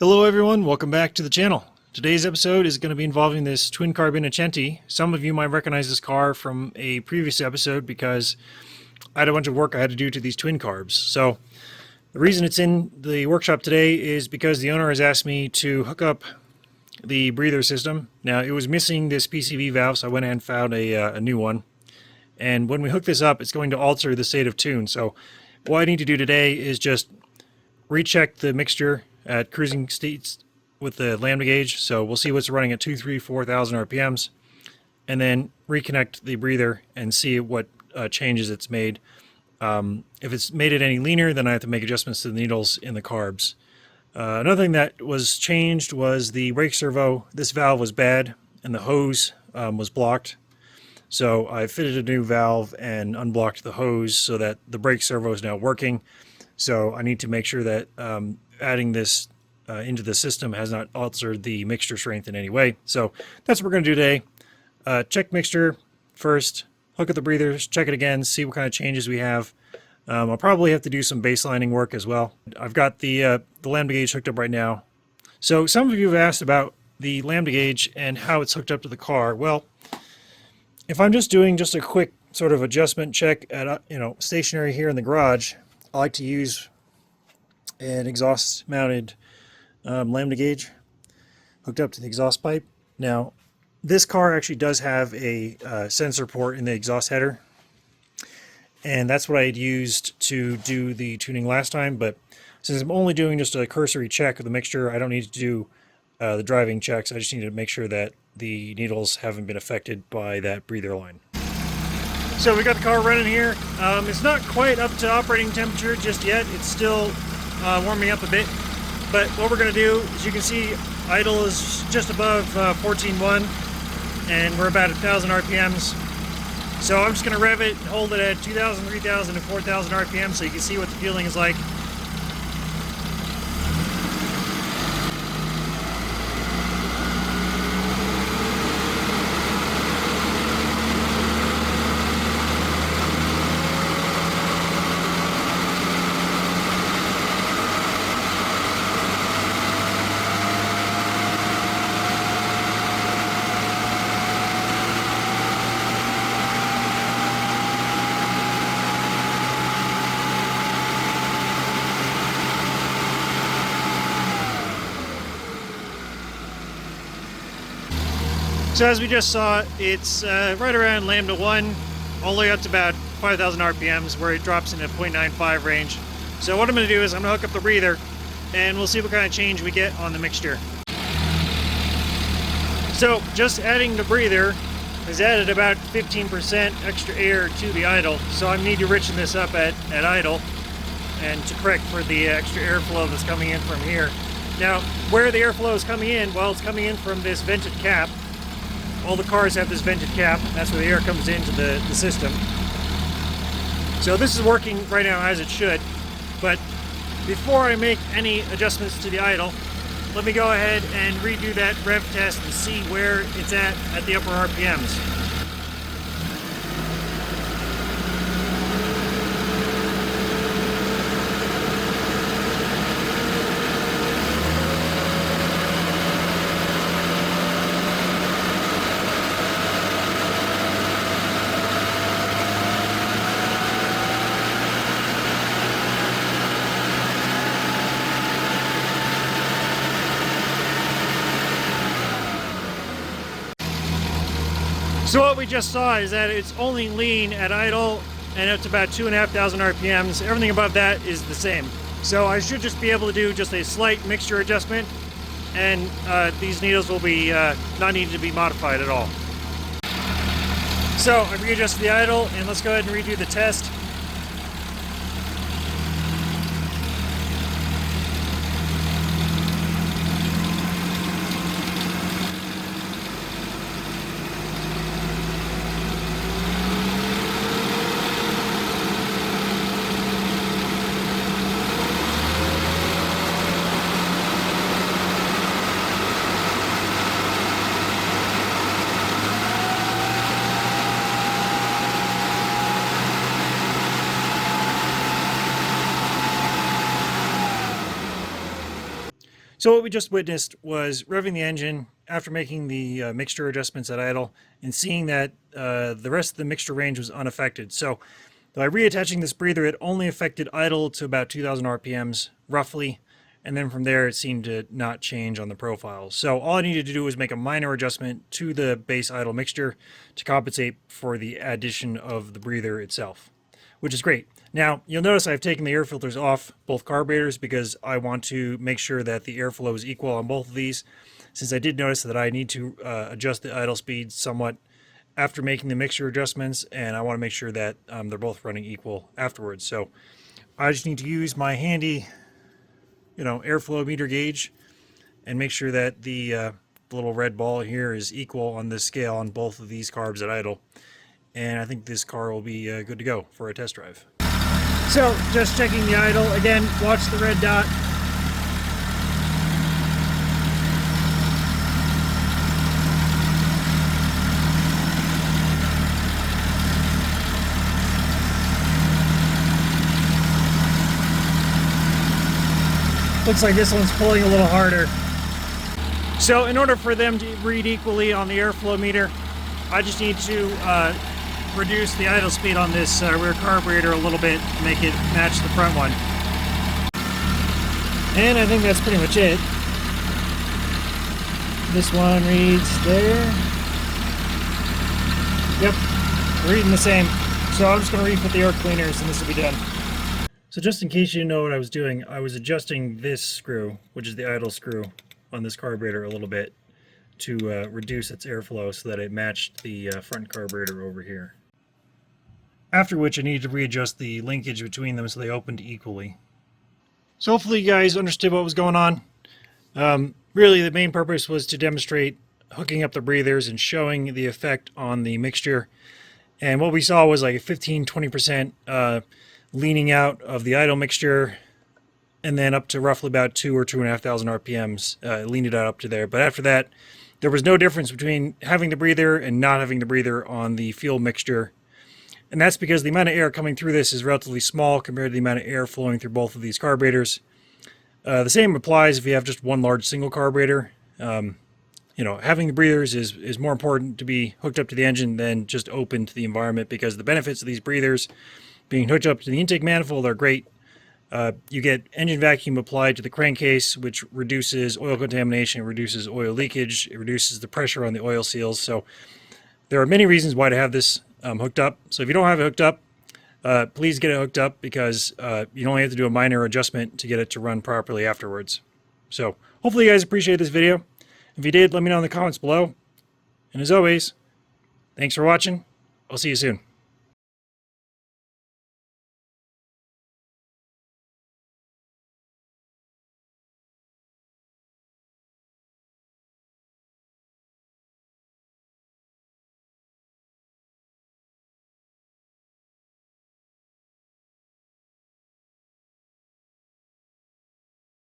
Hello everyone, welcome back to the channel. Today's episode is going to be involving this twin carb Innocenti. Some of you might recognize this car from a previous episode because I had a bunch of work I had to do to these twin carbs. So the reason it's in the workshop today is because the owner has asked me to hook up the breather system. Now it was missing this PCV valve, so I went and found a new one. And when we hook this up, it's going to alter the state of tune. So what I need to do today is just recheck the mixture at cruising states with the lambda gauge. So we'll see what's running at 2, 3, 4,000 RPMs, and then reconnect the breather and see what changes it's made. If it's made it any leaner, then I have to make adjustments to the needles in the carbs. Another thing that was changed was the brake servo. This valve was bad and the hose was blocked. So I fitted a new valve and unblocked the hose so that the brake servo is now working. So I need to make sure that adding this into the system has not altered the mixture strength in any way. So that's what we're going to do today. Check mixture first, hook up the breathers, check it again, see what kind of changes we have. I'll probably have to do some baselining work as well. I've got the lambda gauge hooked up right now. So some of you have asked about the lambda gauge and how it's hooked up to the car. Well, if I'm just doing just a quick sort of adjustment check at stationary here in the garage, I like to use an exhaust mounted lambda gauge hooked up to the exhaust pipe. Now this car actually does have a sensor port in the exhaust header, and that's what I had used to do the tuning last time, but since I'm only doing just a cursory check of the mixture, I don't need to do the driving checks. I just need to make sure that the needles haven't been affected by that breather line. So we got the car running here. It's not quite up to operating temperature just yet. It's still warming up a bit. But what we're going to do, as you can see, idle is just above 14.1, and we're about 1,000 RPMs. So I'm just going to rev it and hold it at 2,000, 3,000, and 4,000 RPM so you can see what the feeling is like. So as we just saw, it's right around lambda 1, all the way up to about 5,000 RPMs, where it drops into 0.95 range. So what I'm going to do is I'm going to hook up the breather, and we'll see what kind of change we get on the mixture. So just adding the breather has added about 15% extra air to the idle. So I need to richen this up at idle, and to correct for the extra airflow that's coming in from here. Now, where the airflow is coming in, well, it's coming in from this vented cap. All the cars have this vented cap. That's where the air comes into the system. So this is working right now as it should. But before I make any adjustments to the idle, let me go ahead and redo that rev test and see where it's at the upper RPMs. So what we just saw is that it's only lean at idle, and it's about 2,500 RPMs. Everything above that is the same. So I should just be able to do just a slight mixture adjustment, and these needles will be not needed to be modified at all. So I've readjusted the idle, and let's go ahead and redo the test. So what we just witnessed was revving the engine after making the mixture adjustments at idle and seeing that the rest of the mixture range was unaffected. So by reattaching this breather, it only affected idle to about 2,000 RPMs roughly, and then from there it seemed to not change on the profile. So all I needed to do was make a minor adjustment to the base idle mixture to compensate for the addition of the breather itself, which is great. Now, you'll notice I've taken the air filters off both carburetors because I want to make sure that the airflow is equal on both of these, since I did notice that I need to adjust the idle speed somewhat after making the mixture adjustments, and I want to make sure that they're both running equal afterwards. So I just need to use my handy, airflow meter gauge and make sure that the little red ball here is equal on this scale on both of these carbs at idle. And I think this car will be good to go for a test drive. So, just checking the idle. Again, watch the red dot. Looks like this one's pulling a little harder. So, in order for them to read equally on the airflow meter, I just need to reduce the idle speed on this rear carburetor a little bit to make it match the front one. And I think that's pretty much it. This one reads there. Yep, reading the same. So I'm just going to refit the air cleaners and this will be done. So just in case you didn't know what I was doing, I was adjusting this screw, which is the idle screw, on this carburetor a little bit to reduce its airflow so that it matched the front carburetor over here. After which I needed to readjust the linkage between them so they opened equally. So hopefully you guys understood what was going on. Really the main purpose was to demonstrate hooking up the breathers and showing the effect on the mixture. And what we saw was like a 15-20% leaning out of the idle mixture, and then up to roughly about 2,000 or 2,500 RPMs, leaned it out up to there. But after that, there was no difference between having the breather and not having the breather on the fuel mixture. And that's because the amount of air coming through this is relatively small compared to the amount of air flowing through both of these carburetors. The same applies if you have just one large single carburetor. Having the breathers is more important to be hooked up to the engine than just open to the environment, because the benefits of these breathers being hooked up to the intake manifold are great. You get engine vacuum applied to the crankcase, which reduces oil contamination, reduces oil leakage, it reduces the pressure on the oil seals. So there are many reasons why to have this hooked up. So if you don't have it hooked up, please get it hooked up, because you only have to do a minor adjustment to get it to run properly afterwards. So hopefully you guys appreciate this video. If you did, let me know in the comments below. And as always, thanks for watching. I'll see you soon.